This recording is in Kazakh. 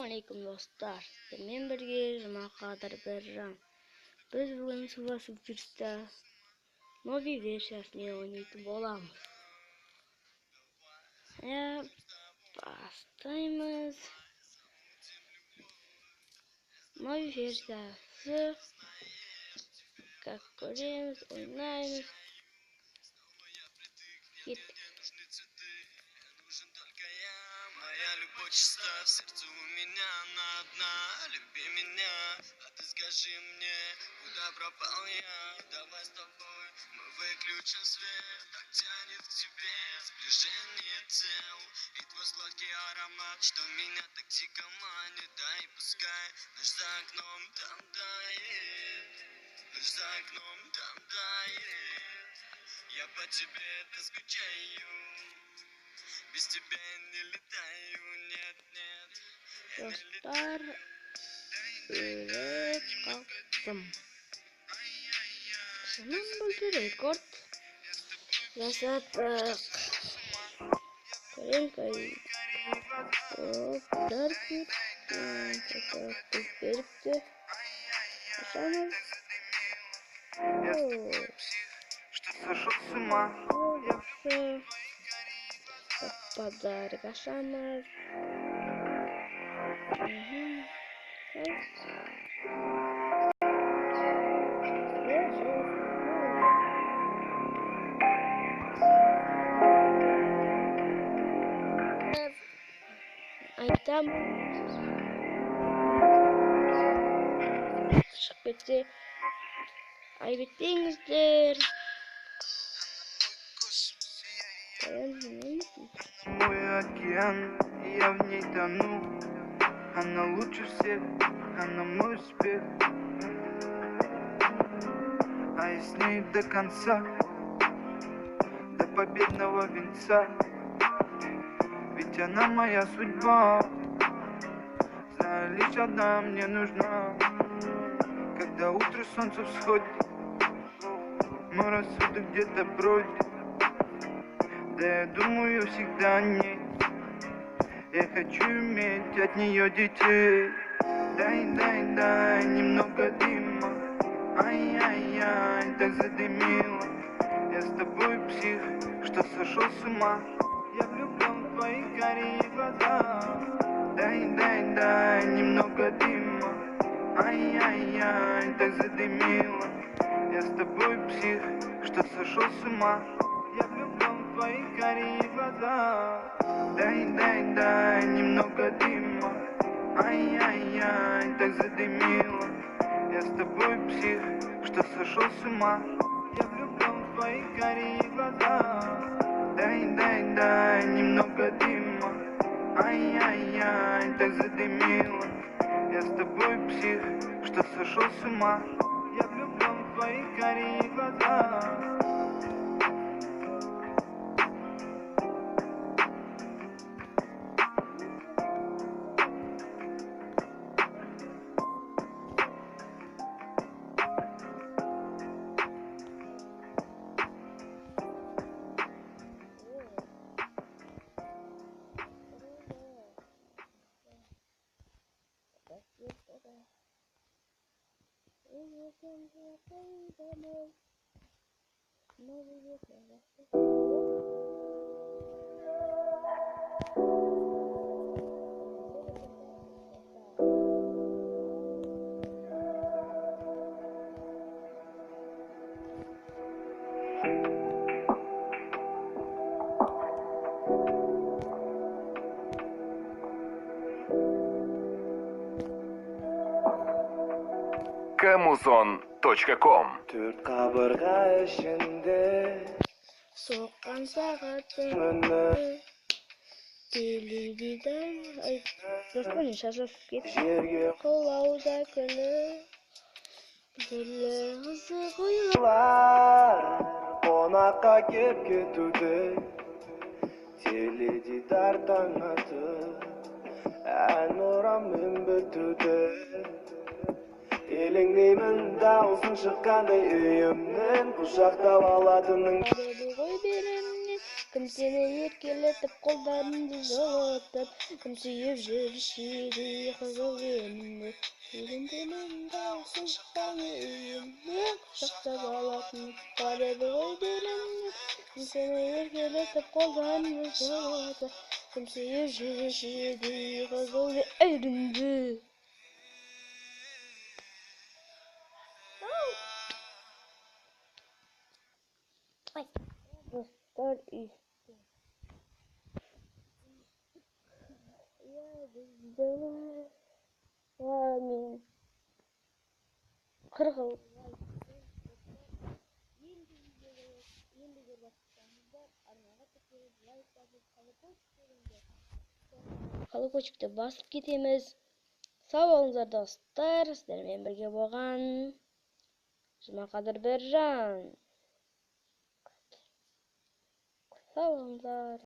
Ассалаумалейкум достар. Мен бірге Жұмақадір Биржан. Біз бүгін Субасып жүрсті нови версиясымен ойнайтын боламыз. Бастаймыз. Нови версиясы. Как көреміз, ойнаймыз. Кеттік. Моя любовь чиста, в сердце у меня она одна. Люби меня, а ты скажи мне, куда пропал я. Давай с тобой мы выключим свет, так тянет к тебе сближение тел. И твой сладкий аромат, что меня так дико манит. Да и пускай ночь за окном там тает, ночь за окном там тает. Я по тебе скучаю. Без тебя не летаю, нет, нет. Достар, kalktım. Sanırım burada rekord yaşadık. Kayın kayın. Hop, 4 yıl. Fotoğraflık veripti. Yaşamaz. Yoksa подарок yaşamaz. Айтам. Шығып кетсе айбеттеңіздер. Мой океан, я в ней тону. Она лучше всех, она мой успех. А я с ней до конца, до победного венца. Ведь она моя судьба. Знаю, лишь одна мне нужна. Когда утро солнце всходит, мой рассудок где-то бродит. Да я думаю всегда о ней. Я хочу иметь от нее детей. Дай, дай, дай немного дыма. Ай-яй-яй, так задымило. Я с тобой псих, что сошел с ума. Я влюблен в твои карие глаза. Дай, дай, дай немного дыма. Ай-яй-яй, так задымило. Я с тобой псих, что сошел с ума. Я влюблен в твои карие глаза. Дай, дай, дай немного дыма. Ай-яй-яй, так задымило. Я с тобой псих, что сошел с ума. Я влюблен в твои карие глаза. Дай, дай, дай немного дыма. Ай-яй-яй, так задымило. Я с тобой псих, что сошел с ума. Я влюблен в твои карие глаза. Kamuzon.com Төрт қабырға ішінде Соққан сағаттың үні теледидар. Ай, жоспарын шашып кетті. жерге Қолауда күні түрлі қызық ойлар. құлар қонаққа кеп кетуді теледидар таң атып ән ұрамын бітуді елеңдеймін даусын шыққандай үйімнен құшақтап алатының Деді ғой беремін кім Кім сені еркелетіп қолдарыңды жылытып, кім сүйіп жүрші қызыл еліңді. Еліңді мұндасың шыққаны үйімде, құшақтап алатын бар еді ғой деліңді. Кім сені еркелетіп қолдарыңды жылытып, кім сүйіп жүрші қызыл еліңді. Dostlar işte. Ya bizde var mı? Kırgıl. Колокольчикті басып кетеміз. Сау болыңыздар достар, сіздермен бірге болған Жұмақадір Биржан. Сау болыңыздар.